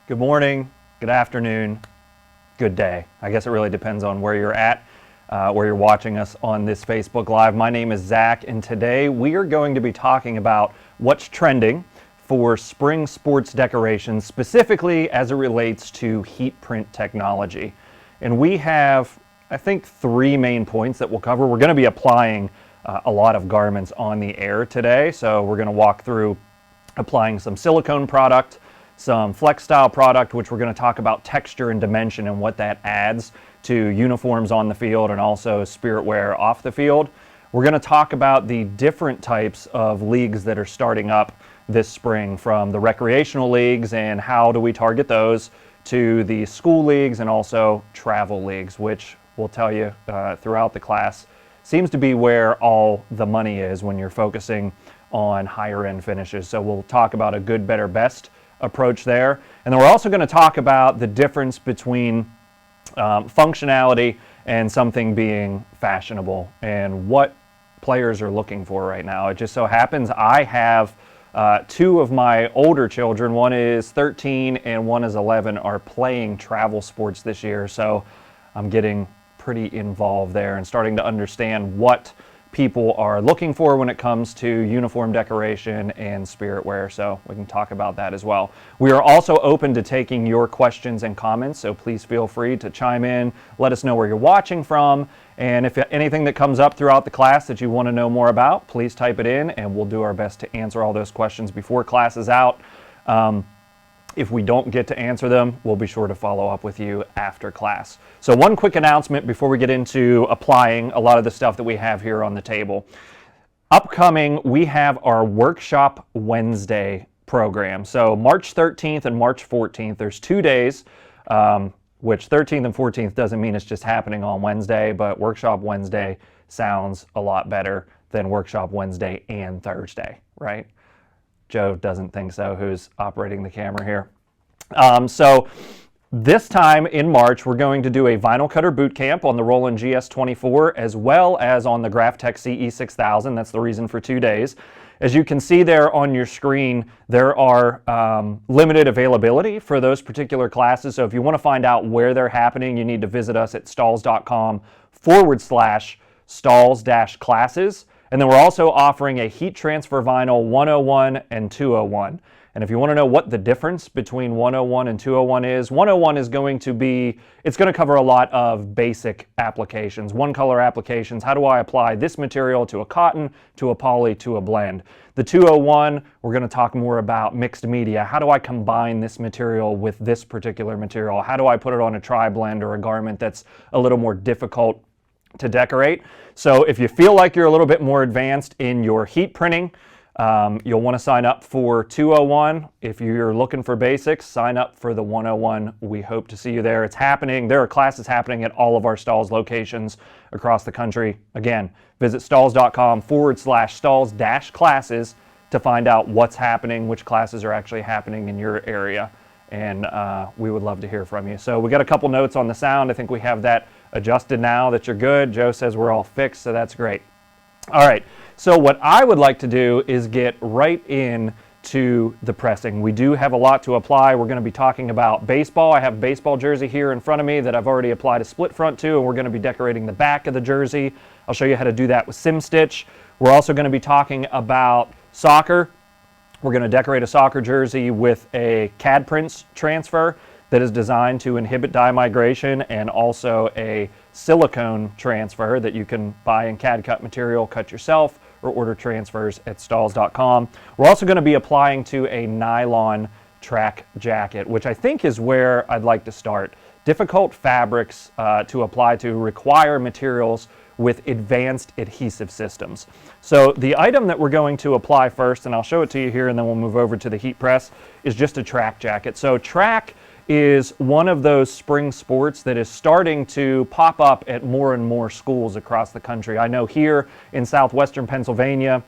Good morning, good afternoon, good day. I guess it really depends on where you're at, where you're watching us on this Facebook Live. My name is Zach, and today we are going to be talking about what's trending for spring sports decorations, specifically as it relates to heat print technology. And we have, I think, three main points that we'll cover. We're going to be applying a lot of garments on the air today, so we're going to walk through applying some silicone product, some flex style product, which we're going to talk about texture and dimension and what that adds to uniforms on the field and also spirit wear off the field. We're going to talk about the different types of leagues that are starting up this spring, from the recreational leagues and how do we target those, to the school leagues and also travel leagues, which we'll tell you throughout the class seems to be where all the money is when you're focusing on higher end finishes. So we'll talk about a good, better, best approach there. And then we're also going to talk about the difference between functionality and something being fashionable and what players are looking for right now. It just so happens I have two of my older children, one is 13 and one is 11, are playing travel sports this year. So I'm getting pretty involved there and starting to understand what people are looking for when it comes to uniform decoration and spirit wear, so we can talk about that as well. We are also open to taking your questions and comments, so please feel free to chime in, let us know where you're watching from, and if anything that comes up throughout the class that you want to know more about, please type it in and we'll do our best to answer all those questions before class is out. If we don't get to answer them, we'll be sure to follow up with you after class. So one quick announcement before we get into applying a lot of the stuff that we have here on the table. Upcoming, we have our Workshop Wednesday program. So March 13th and March 14th, there's 2 days, which 13th and 14th doesn't mean it's just happening on Wednesday, but Workshop Wednesday sounds a lot better than Workshop Wednesday and Thursday, right? Joe doesn't think so, who's operating the camera here. So this time in March, we're going to do a vinyl cutter boot camp on the Roland GS24 as well as on the Graphtec CE6000. That's the reason for 2 days. As you can see there on your screen, there are limited availability for those particular classes. So if you want to find out where they're happening, you need to visit us at stahls.com/Stahls-classes. And then we're also offering a heat transfer vinyl 101 and 201. And if you want to know what the difference between 101 and 201 is, 101 is going to be, it's going to cover a lot of basic applications, one color applications. How do I apply this material to a cotton, to a poly, to a blend? The 201, we're going to talk more about mixed media. How do I combine this material with this particular material? How do I put it on a tri-blend or a garment that's a little more difficult to decorate? So if you feel like you're a little bit more advanced in your heat printing, you'll want to sign up for 201. If you're looking for basics, sign up for the 101. We hope to see you there. It's happening. There are classes happening at all of our Stahls locations across the country. Again, visit stahls.com/Stahls-classes to find out what's happening, which classes are actually happening in your area. And we would love to hear from you. So we got a couple notes on the sound. I think we have that adjusted now that you're good. Joe says we're all fixed, so that's great. All right, so what I would like to do is get right into the pressing. We do have a lot to apply. We're going to be talking about baseball. I have a baseball jersey here in front of me that I've already applied a split front to, and we're going to be decorating the back of the jersey. I'll show you how to do that with Sim Stitch. We're also going to be talking about soccer. We're going to decorate a soccer jersey with a CAD prints transfer that is designed to inhibit dye migration, and also a silicone transfer that you can buy in CAD cut material, cut yourself, or order transfers at stahls.com. We're also going to be applying to a nylon track jacket, which I think is where I'd like to start. Difficult fabrics to apply to require materials with advanced adhesive systems. So the item that we're going to apply first, and I'll show it to you here and then we'll move over to the heat press, is just a track jacket. So track is one of those spring sports that is starting to pop up at more and more schools across the country. I know here in southwestern Pennsylvania,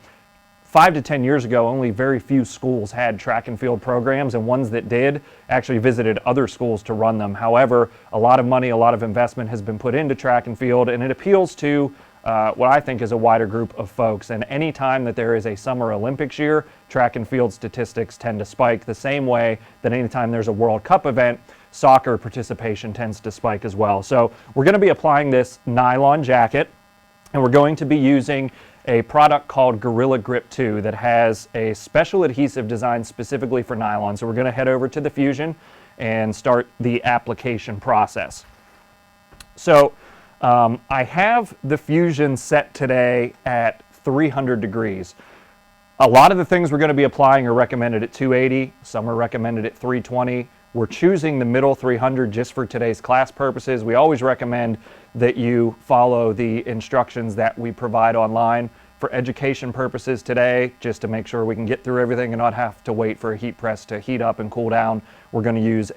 5 to 10 years ago, only very few schools had track and field programs, and ones that did actually visited other schools to run them. However, a lot of money, a lot of investment has been put into track and field, and it appeals to what I think is a wider group of folks. And anytime that there is a Summer Olympics year, track and field statistics tend to spike the same way that anytime there's a World Cup event, soccer participation tends to spike as well. So we're going to be applying this nylon jacket, and we're going to be using a product called Gorilla Grip 2 that has a special adhesive designed specifically for nylon. So we're going to head over to the Fusion and start the application process. So I have the Fusion set today at 300 degrees. A lot of the things we're going to be applying are recommended at 280, some are recommended at 320. We're choosing the middle 300 just for today's class purposes. We always recommend that you follow the instructions that we provide online. For education purposes today, just to make sure we can get through everything and not have to wait for a heat press to heat up and cool down, we're going to use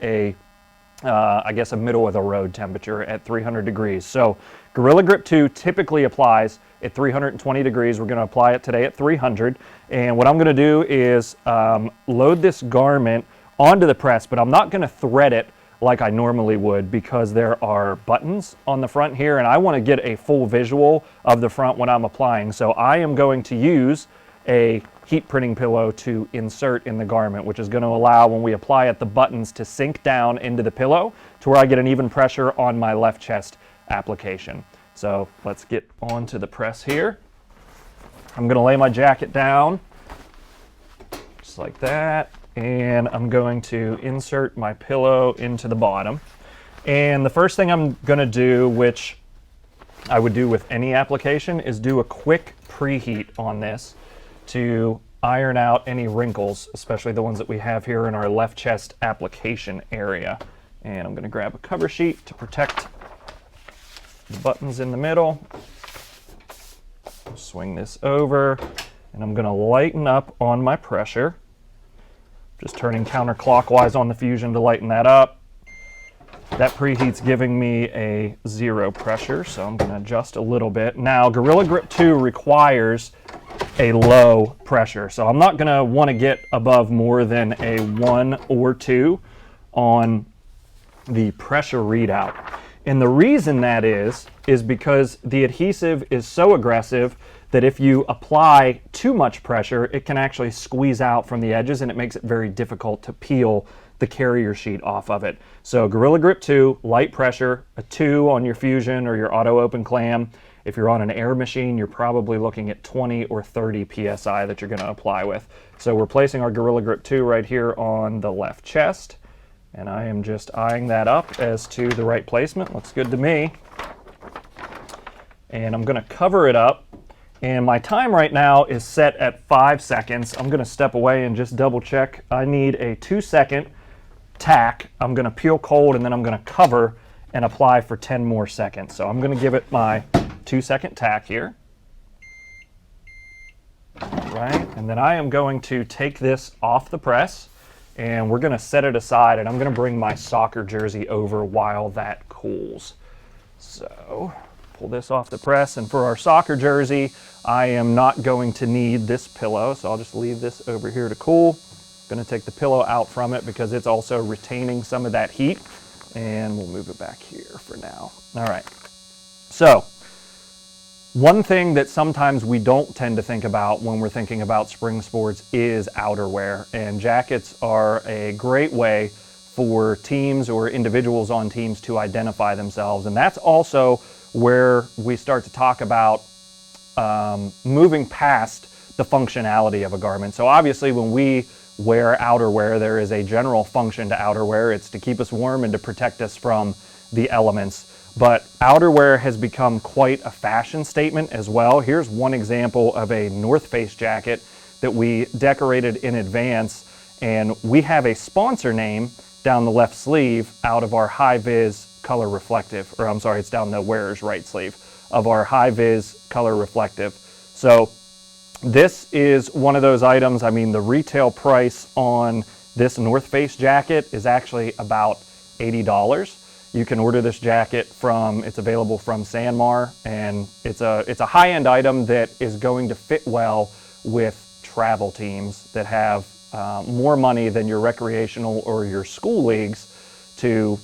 I guess a middle of the road temperature at 300 degrees. So Gorilla Grip 2 typically applies at 320 degrees. We're going to apply it today at 300. And what I'm going to do is load this garment onto the press, but I'm not going to thread it like I normally would because there are buttons on the front here and I want to get a full visual of the front when I'm applying. So I am going to use a heat printing pillow to insert in the garment, which is going to allow when we apply it the buttons to sink down into the pillow to where I get an even pressure on my left chest application. So let's get onto the press here. I'm going to lay my jacket down just like that. And I'm going to insert my pillow into the bottom. And the first thing I'm going to do, which I would do with any application, is do a quick preheat on this to iron out any wrinkles, especially the ones that we have here in our left chest application area. And I'm going to grab a cover sheet to protect the buttons in the middle. Swing this over, and I'm going to lighten up on my pressure. Just turning counterclockwise on the Fusion to lighten that up. That preheat's giving me a 0 pressure, so I'm going to adjust a little bit. Now, Gorilla Grip 2 requires a low pressure, so I'm not going to want to get above more than a 1 or 2 on the pressure readout. And the reason that is because the adhesive is so aggressive that if you apply too much pressure, it can actually squeeze out from the edges and it makes it very difficult to peel the carrier sheet off of it. So Gorilla Grip 2, light pressure, a 2 on your Fusion or your auto open clam. If you're on an air machine, you're probably looking at 20 or 30 PSI that you're going to apply with. So we're placing our Gorilla Grip 2 right here on the left chest. And I am just eyeing that up as to the right placement. Looks good to me. And I'm going to cover it up. And my time right now is set at 5 seconds. I'm going to step away and just double check. I need a 2-second tack. I'm going to peel cold and then I'm going to cover and apply for 10 more seconds. So I'm going to give it my 2-second tack here. All right, and then I am going to take this off the press and we're going to set it aside, and I'm going to bring my soccer jersey over while that cools. So pull this off the press, and for our soccer jersey, I am not going to need this pillow, so I'll just leave this over here to cool. I'm going to take the pillow out from it because it's also retaining some of that heat, and we'll move it back here for now. All right, so one thing that sometimes we don't tend to think about when we're thinking about spring sports is outerwear, and jackets are a great way for teams or individuals on teams to identify themselves. And that's also where we start to talk about moving past the functionality of a garment. So obviously when we wear outerwear, there is a general function to outerwear. It's to keep us warm and to protect us from the elements. But outerwear has become quite a fashion statement as well. Here's one example of a North Face jacket that we decorated in advance, and we have a sponsor name down the left sleeve out of our high vis color reflective, or I'm sorry, it's down the wearer's right sleeve of our high vis color reflective. So this is one of those items. I mean, the retail price on this North Face jacket is actually about $80. You can order this jacket it's available from Sanmar, and it's a high-end item that is going to fit well with travel teams that have more money than your recreational or your school leagues to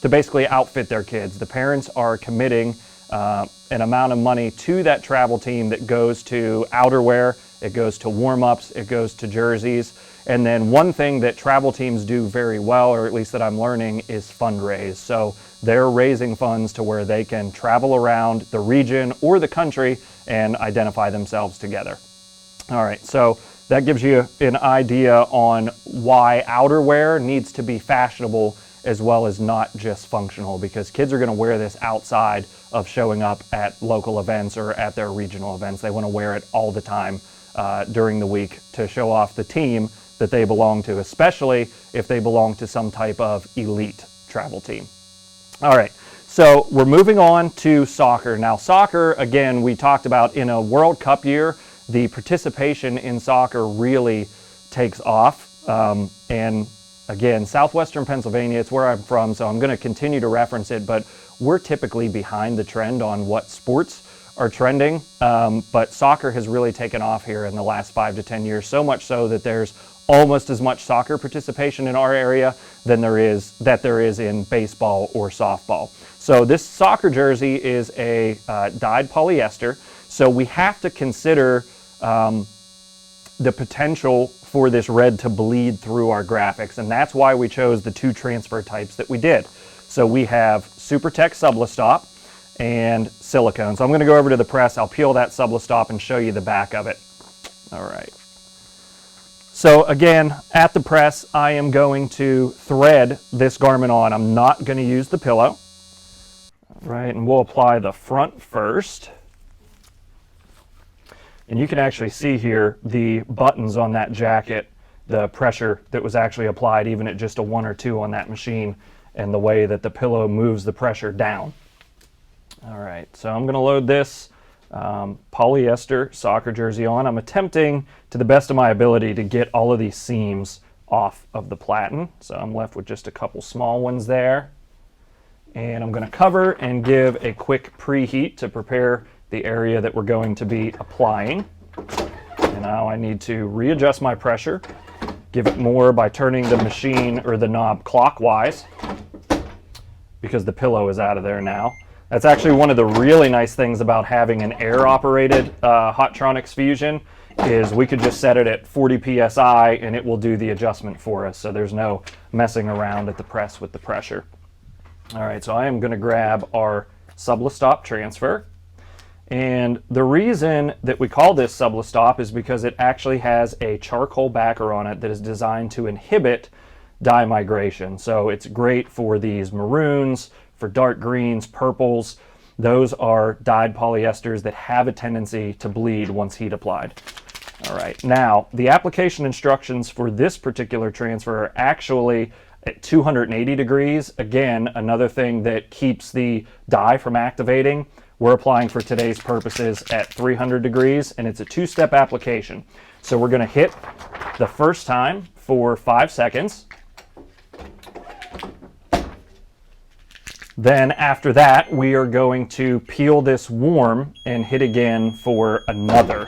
basically outfit their kids. The parents are committing an amount of money to that travel team that goes to outerwear, it goes to warm-ups, it goes to jerseys. And then one thing that travel teams do very well, or at least that I'm learning, is fundraise. So they're raising funds to where they can travel around the region or the country and identify themselves together. All right, so that gives you an idea on why outerwear needs to be fashionable as well as not just functional, because kids are going to wear this outside of showing up at local events or at their regional events. They want to wear it all the time during the week to show off the team that they belong to, especially if they belong to some type of elite travel team. All right, so we're moving on to soccer. Now soccer, again, we talked about in a World Cup year, the participation in soccer really takes off. And again, southwestern Pennsylvania, it's where I'm from, so I'm going to continue to reference it, but we're typically behind the trend on what sports are trending. But soccer has really taken off here in the last 5 to 10 years, so much so that there's almost as much soccer participation in our area than there is in baseball or softball. So this soccer jersey is a dyed polyester, so we have to consider the potential for this red to bleed through our graphics, and that's why we chose the 2 transfer types that we did. So we have SuperTech Sublastop and silicone. So I'm going to go over to the press, I'll peel that Sublastop and show you the back of it. All right. So again, at the press, I am going to thread this garment on. I'm not going to use the pillow. All right, and we'll apply the front first. And you can actually see here the buttons on that jacket, the pressure that was actually applied even at just a 1 or 2 on that machine, and the way that the pillow moves the pressure down. All right, so I'm going to load this polyester soccer jersey on. I'm attempting to the best of my ability to get all of these seams off of the platen. So I'm left with just a couple small ones there. And I'm going to cover and give a quick preheat to prepare the area that we're going to be applying. And now I need to readjust my pressure, give it more by turning the machine or the knob clockwise because the pillow is out of there now. That's actually one of the really nice things about having an air-operated Hotronix Fusion is we could just set it at 40 psi and it will do the adjustment for us, so there's no messing around at the press with the pressure. All right, so I am going to grab our Sublastop transfer. And the reason that we call this Sublastop is because it actually has a charcoal backer on it that is designed to inhibit dye migration. So it's great for these maroons, for dark greens, purples. Those are dyed polyesters that have a tendency to bleed once heat applied. All right, now the application instructions for this particular transfer are actually at 280 degrees. Again, another thing that keeps the dye from activating. We're applying for today's purposes at 300 degrees, and it's a 2-step application. So we're going to hit the first time for 5 seconds. Then after that, we are going to peel this warm and hit again for another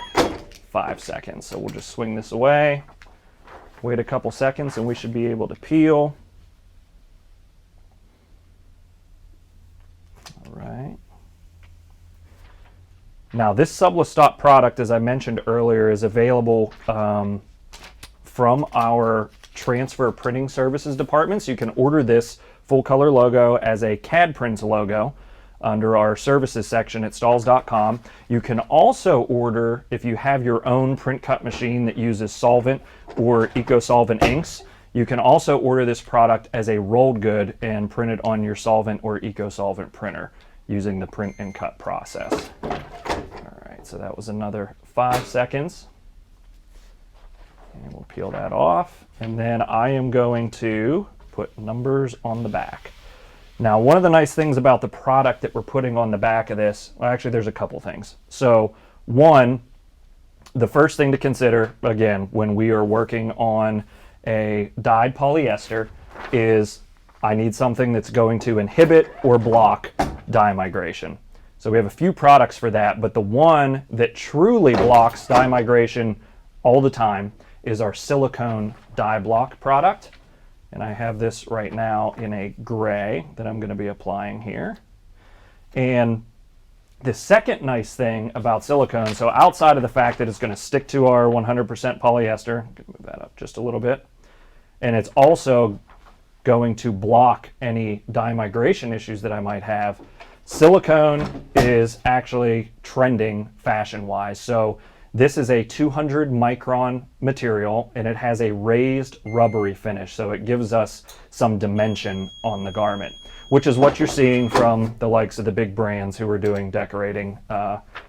5 seconds. So we'll just swing this away, wait a couple seconds, and we should be able to peel. All right. Now this Sublastop product, as I mentioned earlier, is available from our transfer printing services department. So you can order this full color logo as a CAD print logo under our services section at Stahls.com. You can also order, if you have your own print cut machine that uses solvent or eco-solvent inks, you can also order this product as a rolled good and print it on your solvent or eco-solvent printer using the print and cut process. So that was another 5 seconds. And we'll peel that off. And then I am going to put numbers on the back. Now, one of the nice things about the product that we're putting on the back of this, well, actually there's a couple things. So one, the first thing to consider, again, when we are working on a dyed polyester is I need something that's going to inhibit or block dye migration. So we have a few products for that, but the one that truly blocks dye migration all the time is our silicone dye block product. And I have this right now in a gray that I'm going to be applying here. And The second nice thing about silicone, so outside of the fact that it's going to stick to our 100% polyester, move that up just a little bit, and it's also going to block any dye migration issues that I might have, silicone is actually trending fashion-wise. So this is a 200 micron material, and it has a raised rubbery finish, so it gives us some dimension on the garment, which is what you're seeing from the likes of the big brands who are doing decorating,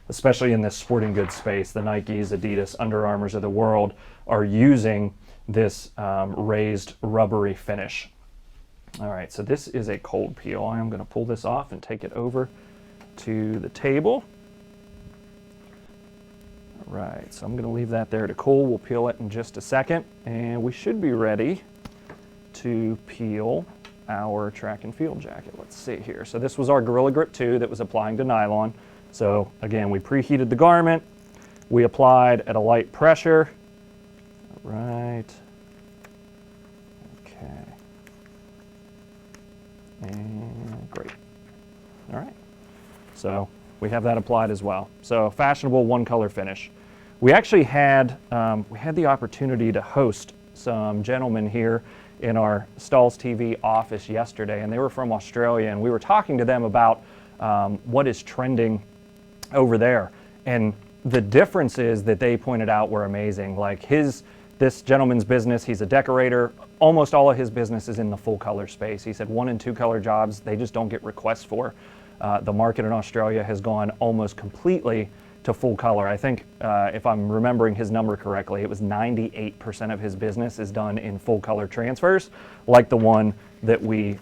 especially in this sporting goods space. The Nikes, Adidas, Under Armours of the world are using this raised rubbery finish. All right, so this is a cold peel. I'm going to pull this off and take it over to the table. All right, so I'm going to leave that there to cool. We'll peel it in just a second, and we should be ready to peel our track and field jacket. Let's see here. So this was our Gorilla Grip 2 that was applying to nylon. So again, we preheated the garment. We applied at a light pressure. All right. Okay. And great. All right. So we have that applied as well. So fashionable one color finish. We actually had the opportunity to host some gentlemen here in our Stahls TV office yesterday, and they were from Australia, and we were talking to them about what is trending over there. And the differences that they pointed out were amazing. Like this gentleman's business, he's a decorator. Almost all of his business is in the full color space. He said 1 and 2 color jobs, they just don't get requests for. The market in Australia has gone almost completely to full color. I think if I'm remembering his number correctly, it was 98% of his business is done in full color transfers, like the one that we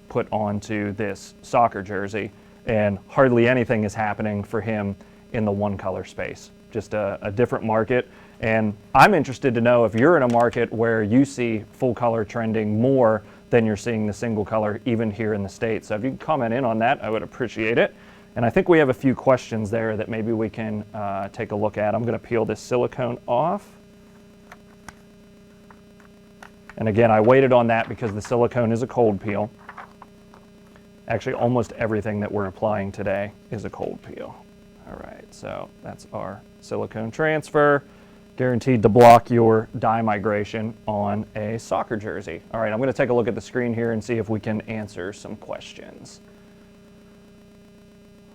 put onto this soccer jersey. And hardly anything is happening for him in the one color space, just a different market. And I'm interested to know if you're in a market where you see full color trending more than you're seeing the single color, even here in the States. So if you can comment in on that, I would appreciate it. And I think we have a few questions there that maybe we can take a look at. I'm going to peel this silicone off. And again, I waited on that because the silicone is a cold peel. Actually, almost everything that we're applying today is a cold peel. All right, so that's our silicone transfer, guaranteed to block your dye migration on a soccer jersey. All right, I'm going to take a look at the screen here and see if we can answer some questions.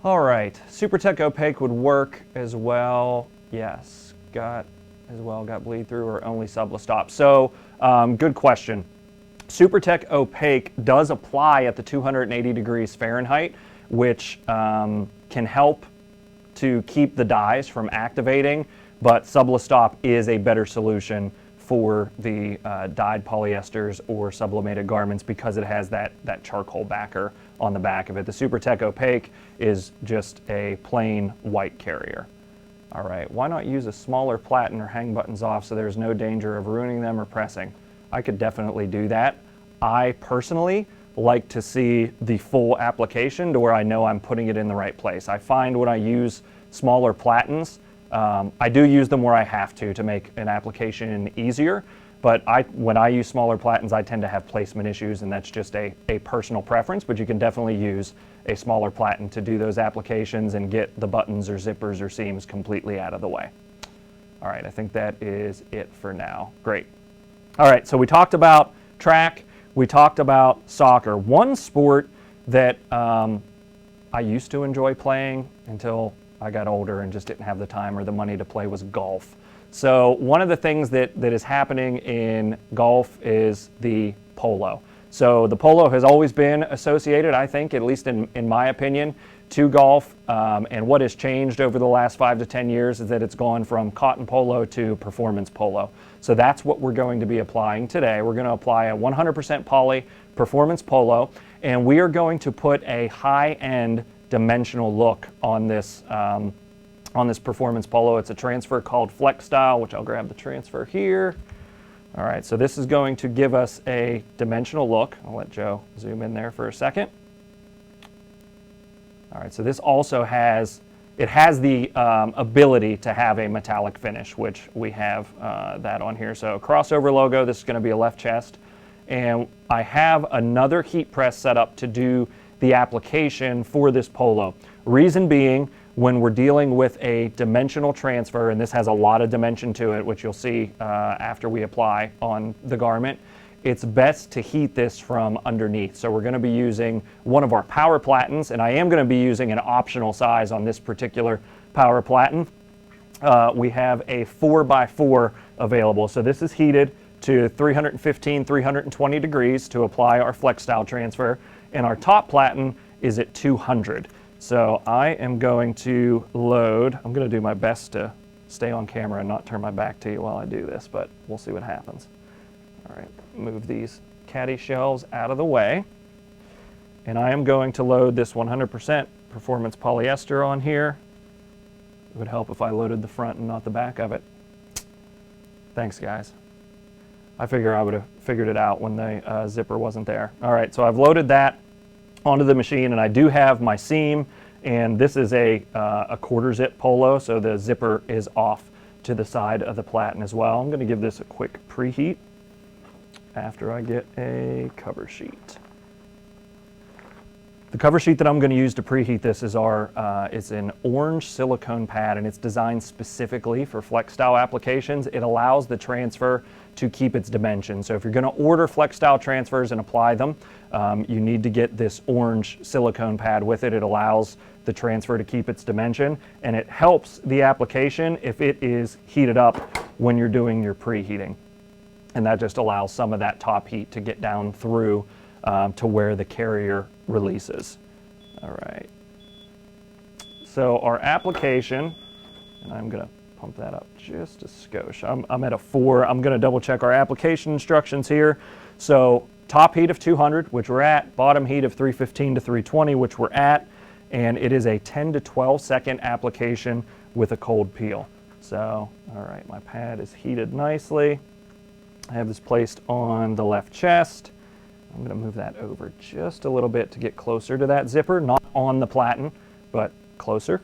All right, SuperTech Opaque would work as well. Yes, got bleed through or only subless stop. So good question. SuperTech Opaque does apply at the 280 degrees Fahrenheit, which can help to keep the dyes from activating, but subless stop is a better solution for the dyed polyesters or sublimated garments because it has that charcoal backer on the back of it. The SuperTech Opaque is just a plain white carrier. All right, why not use a smaller platen or hang buttons off so there's no danger of ruining them or pressing? I could definitely do that. I personally like to see the full application to where I know I'm putting it in the right place. I find when I use smaller platens, I do use them where I have to make an application easier, but when I use smaller platens, I tend to have placement issues, and that's just a personal preference, but you can definitely use a smaller platen to do those applications and get the buttons or zippers or seams completely out of the way. All right, I think that is it for now. Great. All right, so we talked about track, we talked about soccer. One sport that I used to enjoy playing until I got older and just didn't have the time or the money to play was golf. So one of the things that is happening in golf is the polo. So the polo has always been associated, I think, at least in my opinion, to golf. And what has changed over the last 5 to 10 years is that it's gone from cotton polo to performance polo. So that's what we're going to be applying today. We're going to apply a 100% poly performance polo, and we are going to put a high-end dimensional look on this performance polo. It's a transfer called Flex Style, which I'll grab the transfer here. All right, so this is going to give us a dimensional look. I'll let Joe zoom in there for a second. All right, so this also has the ability to have a metallic finish, which we have that on here. So crossover logo, this is going to be a left chest. And I have another heat press set up to do the application for this polo. Reason being, when we're dealing with a dimensional transfer, and this has a lot of dimension to it, which you'll see after we apply on the garment, it's best to heat this from underneath. So we're going to be using one of our power platens, and I am going to be using an optional size on this particular power platen. We have a 4x4 available. So this is heated to 315, 320 degrees to apply our flex style transfer, and our top platen is at 200. So I am going to load, I'm going to do my best to stay on camera and not turn my back to you while I do this, but we'll see what happens. All right, move these caddy shelves out of the way, and I am going to load this 100% performance polyester on here. It would help if I loaded the front and not the back of it. Thanks, guys. I figure I would have figured it out when the zipper wasn't there. All right, so I've loaded that onto the machine, and I do have my seam, and this is a quarter zip polo, so the zipper is off to the side of the platen as well. I'm going to give this a quick preheat after I get a cover sheet. The cover sheet that I'm going to use to preheat this is it's an orange silicone pad, and it's designed specifically for flex style applications. It allows the transfer to keep its dimension. So if you're going to order flex style transfers and apply them, you need to get this orange silicone pad with it. It allows the transfer to keep its dimension, and it helps the application if it is heated up when you're doing your preheating. And that just allows some of that top heat to get down through to where the carrier releases. All right. So our application, and I'm going to pump that up just a skosh. I'm at a 4. I'm going to double check our application instructions here. So top heat of 200, which we're at, bottom heat of 315 to 320, which we're at, and it is a 10 to 12 second application with a cold peel. So, all right, my pad is heated nicely. I have this placed on the left chest. I'm going to move that over just a little bit to get closer to that zipper, not on the platen, but closer.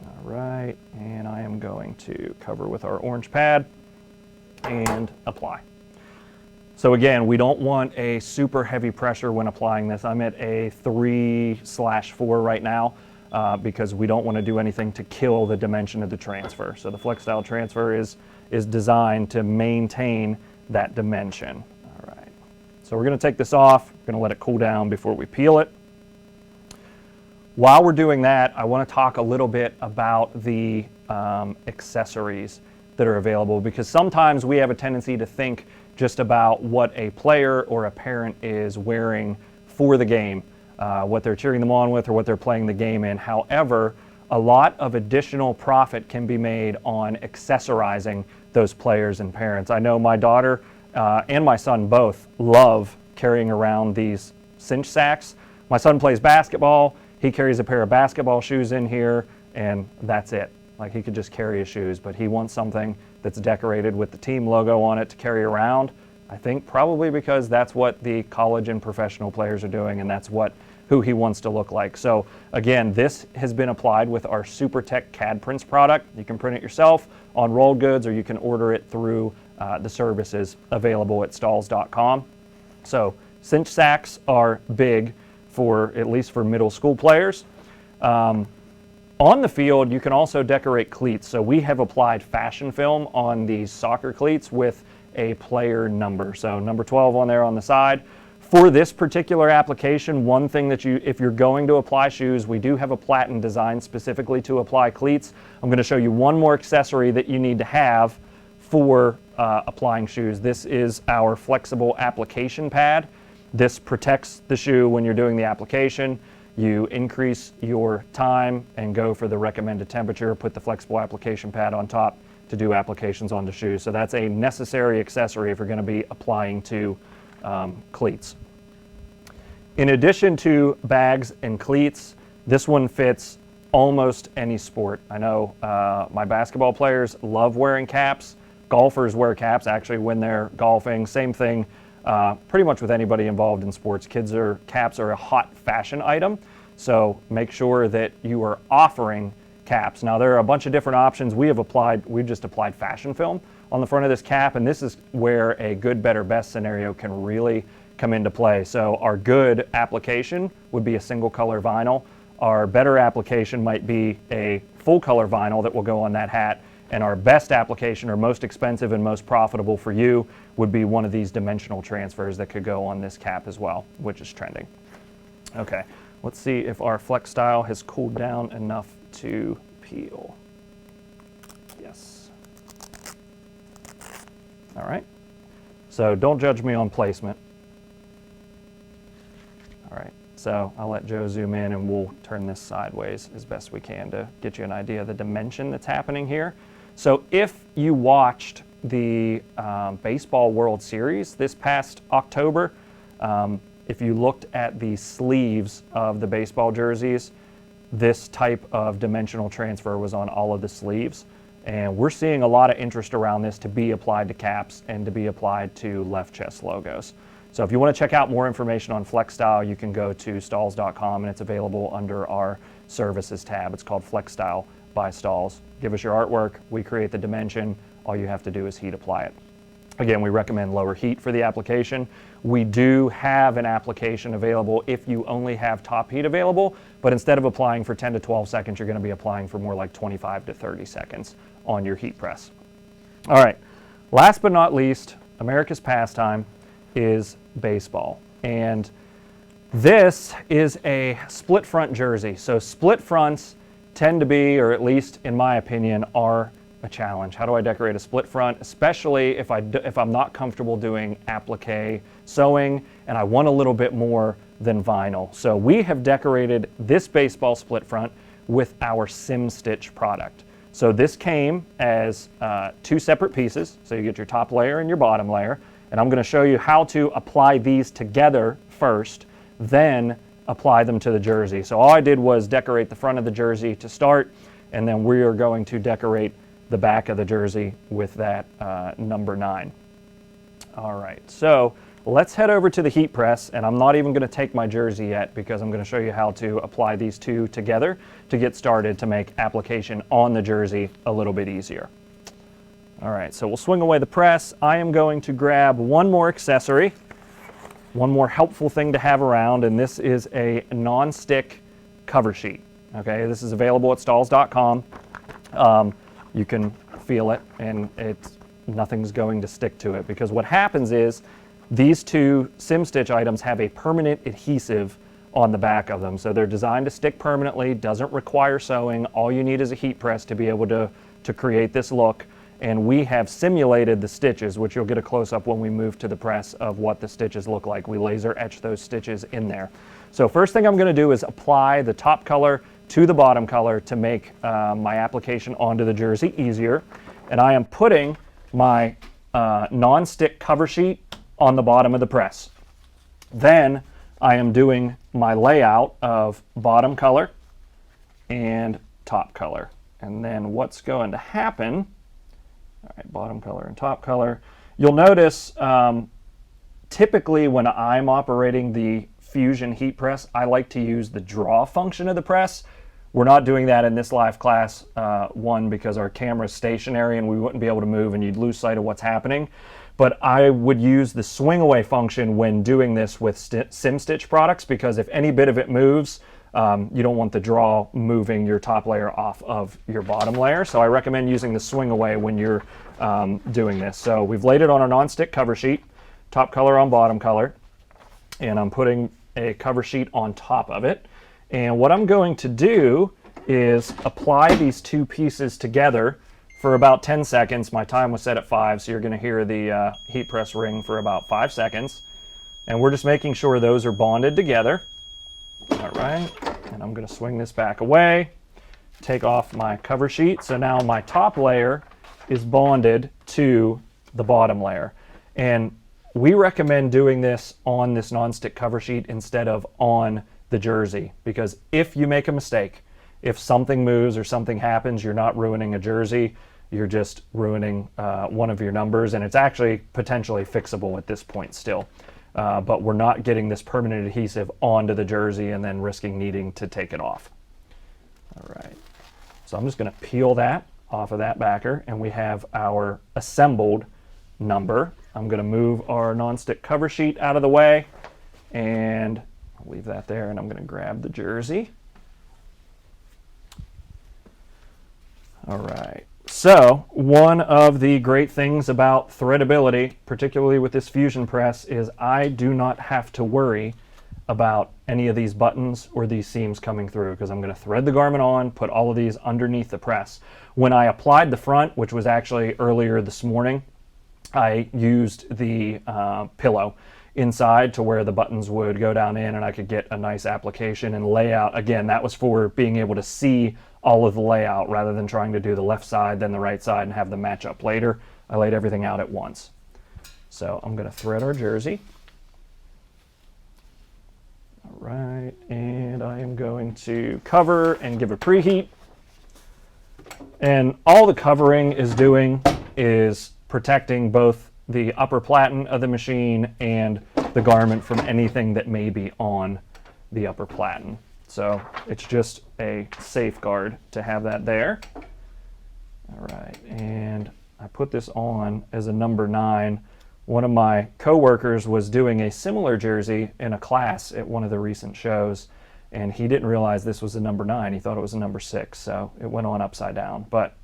All right, and I am going to cover with our orange pad and apply. So again, we don't want a super heavy pressure when applying this. I'm at a 3/4 right now because we don't want to do anything to kill the dimension of the transfer. So the flex style transfer is designed to maintain that dimension. All right, so we're going to take this off. We're going to let it cool down before we peel it. While we're doing that, I want to talk a little bit about the accessories that are available, because sometimes we have a tendency to think just about what a player or a parent is wearing for the game, what they're cheering them on with or what they're playing the game in. However, a lot of additional profit can be made on accessorizing those players and parents. I know my daughter and my son both love carrying around these cinch sacks. My son plays basketball. He carries a pair of basketball shoes in here, and that's it. Like, he could just carry his shoes, but he wants something that's decorated with the team logo on it to carry around. I think probably because that's what the college and professional players are doing, and that's who he wants to look like. So again, this has been applied with our SuperTech CAD Prints product. You can print it yourself on rolled goods, or you can order it through the services available at Stahls.com. So cinch sacks are big at least for middle school players. On the field, you can also decorate cleats. So we have applied fashion film on these soccer cleats with a player number. So number 12 on there on the side. For this particular application, one thing that if you're going to apply shoes, we do have a platen designed specifically to apply cleats. I'm going to show you one more accessory that you need to have for applying shoes. This is our flexible application pad. This protects the shoe when you're doing the application. You increase your time and go for the recommended temperature, put the flexible application pad on top to do applications on the shoes. So that's a necessary accessory if you're going to be applying to cleats. In addition to bags and cleats, this one fits almost any sport. I know my basketball players love wearing caps. Golfers wear caps actually when they're golfing. Same thing pretty much with anybody involved in sports. Caps are a hot fashion item, so make sure that you are offering caps. Now there are a bunch of different options. We've just applied fashion film on the front of this cap, and this is where a good, better, best scenario can really come into play. So our good application would be a single color vinyl. Our better application might be a full color vinyl that will go on that hat. And our best application, or most expensive and most profitable for you, would be one of these dimensional transfers that could go on this cap as well, which is trending. Okay, let's see if our Flex Style has cooled down enough to peel. Yes. All right, so don't judge me on placement. All right, so I'll let Joe zoom in and we'll turn this sideways as best we can to get you an idea of the dimension that's happening here. So if you watched the Baseball World Series this past October, if you looked at the sleeves of the baseball jerseys, this type of dimensional transfer was on all of the sleeves. And we're seeing a lot of interest around this to be applied to caps and to be applied to left chest logos. So if you want to check out more information on Flex Style, you can go to Stahls.com and it's available under our services tab. It's called Flex Style by Stahls. Give us your artwork, we create the dimension, all you have to do is heat apply it. Again, we recommend lower heat for the application. We do have an application available if you only have top heat available, but instead of applying for 10 to 12 seconds, you're going to be applying for more like 25 to 30 seconds on your heat press. All right, last but not least, America's pastime is baseball. And this is a split front jersey. So split fronts tend to be, or at least in my opinion, are a challenge. How do I decorate a split front, especially if I'm not comfortable doing applique sewing and I want a little bit more than vinyl? So we have decorated this baseball split front with our Sim Stitch product. So this came as 2 separate pieces. So you get your top layer and your bottom layer. And I'm going to show you how to apply these together first, then apply them to the jersey. So all I did was decorate the front of the jersey to start, and then we are going to decorate the back of the jersey with that number 9. All right, so let's head over to the heat press, and I'm not even going to take my jersey yet because I'm going to show you how to apply these two together to get started to make application on the jersey a little bit easier. All right, so we'll swing away the press. I am going to grab one more accessory, one more helpful thing to have around, and this is a non-stick cover sheet. Okay, this is available at Stahls.com. You can feel it, and nothing's going to stick to it, because what happens is these two Sim Stitch items have a permanent adhesive on the back of them. So they're designed to stick permanently, doesn't require sewing. All you need is a heat press to be able to create this look. And we have simulated the stitches, which you'll get a close-up when we move to the press of what the stitches look like. We laser etch those stitches in there. So first thing I'm going to do is apply the top color to the bottom color to make my application onto the jersey easier. And I am putting my non-stick cover sheet on the bottom of the press. Then I am doing my layout of bottom color and top color. And then what's going to happen, all right, bottom color and top color, you'll notice typically when I'm operating the Fusion heat press, I like to use the draw function of the press. We're not doing that in this live class, one, because our camera is stationary and we wouldn't be able to move and you'd lose sight of what's happening. But I would use the swing away function when doing this with Sim Stitch products, because if any bit of it moves, you don't want the draw moving your top layer off of your bottom layer. So I recommend using the swing away when you're doing this. So we've laid it on a non-stick cover sheet, top color on bottom color, and I'm putting a cover sheet on top of it. And what I'm going to do is apply these two pieces together for about 10 seconds. My time was set at 5, so you're going to hear the heat press ring for about 5 seconds. And we're just making sure those are bonded together. All right, and I'm going to swing this back away, take off my cover sheet. So now my top layer is bonded to the bottom layer. And we recommend doing this on this non-stick cover sheet instead of on the jersey, because if you make a mistake, if something moves or something happens, you're not ruining a jersey, you're just ruining one of your numbers, and it's actually potentially fixable at this point still. But we're not getting this permanent adhesive onto the jersey and then risking needing to take it off. All right, so I'm just going to peel that off of that backer, and we have our assembled number. I'm going to move our nonstick cover sheet out of the way, and I'll leave that there, and I'm going to grab the jersey. All right. So one of the great things about threadability, particularly with this fusion press, is I do not have to worry about any of these buttons or these seams coming through, because I'm going to thread the garment on, put all of these underneath the press. When I applied the front, which was actually earlier this morning, I used the pillow inside to where the buttons would go down in, and I could get a nice application and layout. Again, that was for being able to see all of the layout rather than trying to do the left side then the right side and have them match up later. I laid everything out at once. So I'm going to thread our jersey. All right, and I am going to cover and give a preheat. And all the covering is doing is protecting both the upper platen of the machine and the garment from anything that may be on the upper platen. So it's just a safeguard to have that there. All right, and I put this on as a number 9. One of my coworkers was doing a similar jersey in a class at one of the recent shows, and he didn't realize this was a number 9. He thought it was a number 6, so it went on upside down. But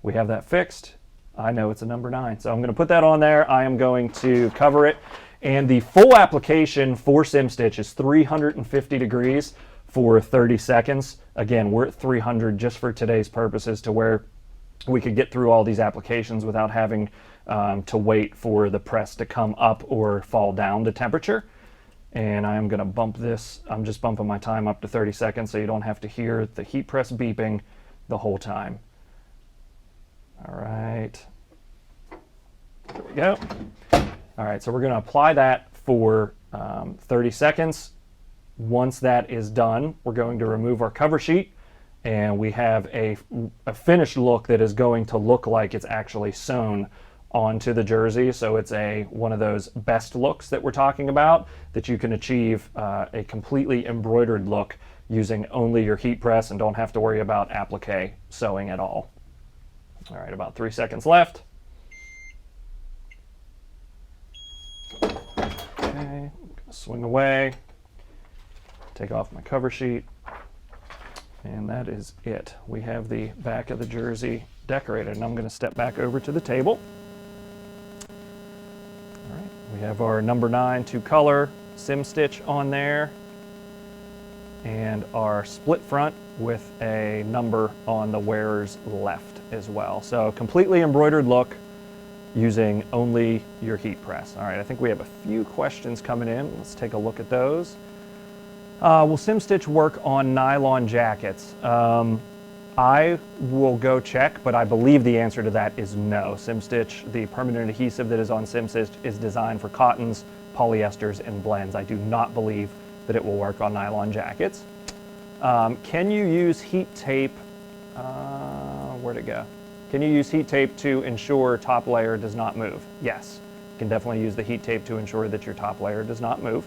we have that fixed. I know it's a number 9, so I'm going to put that on there. I am going to cover it, and the full application for SimStitch is 350 degrees for 30 seconds. Again, we're at 300 just for today's purposes, to where we could get through all these applications without having to wait for the press to come up or fall down to temperature. And I'm going to bump this. I'm just bumping my time up to 30 seconds so you don't have to hear the heat press beeping the whole time. All right, there we go. All right, so we're going to apply that for 30 seconds. Once that is done, we're going to remove our cover sheet, and we have a finished look that is going to look like it's actually sewn onto the jersey. So it's one of those best looks that we're talking about, that you can achieve a completely embroidered look using only your heat press and don't have to worry about applique sewing at all. All right, about 3 seconds left. Okay, swing away, take off my cover sheet, and that is it. We have the back of the jersey decorated, and I'm going to step back over to the table. All right, we have our number 9 2-color SimStitch on there, and our split front with a number on the wearer's left as well. So completely embroidered look using only your heat press. All right, I think we have a few questions coming in. Let's take a look at those. Will SimStitch work on nylon jackets? I will go check, but I believe the answer to that is no. SimStitch, the permanent adhesive that is on SimStitch, is designed for cottons, polyesters, and blends. I do not believe that it will work on nylon jackets. Can you use heat tape? Where'd it go? Can you use heat tape to ensure top layer does not move? Yes, you can definitely use the heat tape to ensure that your top layer does not move.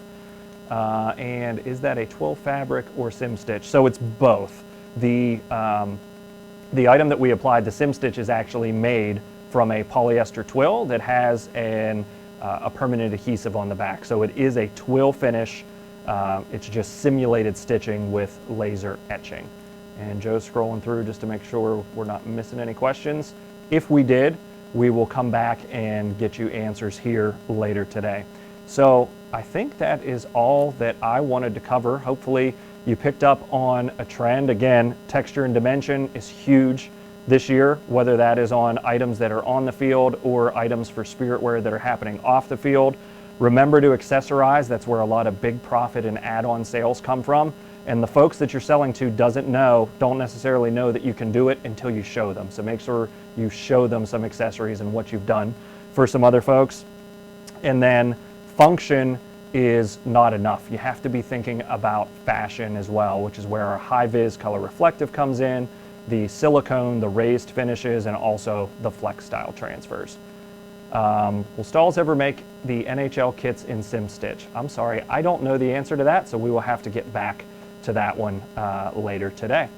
And is that a twill fabric or SimStitch? So it's both. The item that we applied, the SimStitch, is actually made from a polyester twill that has a permanent adhesive on the back. So it is a twill finish. It's just simulated stitching with laser etching. And Joe's scrolling through just to make sure we're not missing any questions. If we did, we will come back and get you answers here later today. So I think that is all that I wanted to cover. Hopefully you picked up on a trend. Again, texture and dimension is huge this year, whether that is on items that are on the field or items for spirit wear that are happening off the field. Remember to accessorize. That's where a lot of big profit and add-on sales come from. And the folks that you're selling to don't necessarily know that you can do it until you show them. So make sure you show them some accessories and what you've done for some other folks. And then function is not enough. You have to be thinking about fashion as well, which is where our high-vis color reflective comes in, the silicone, the raised finishes, and also the flex style transfers. Will Stahls ever make the NHL kits in SimStitch? I'm sorry, I don't know the answer to that, so we will have to get back to that one later today.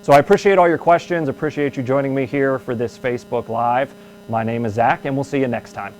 So I appreciate all your questions, appreciate you joining me here for this Facebook Live. My name is Zach, and we'll see you next time.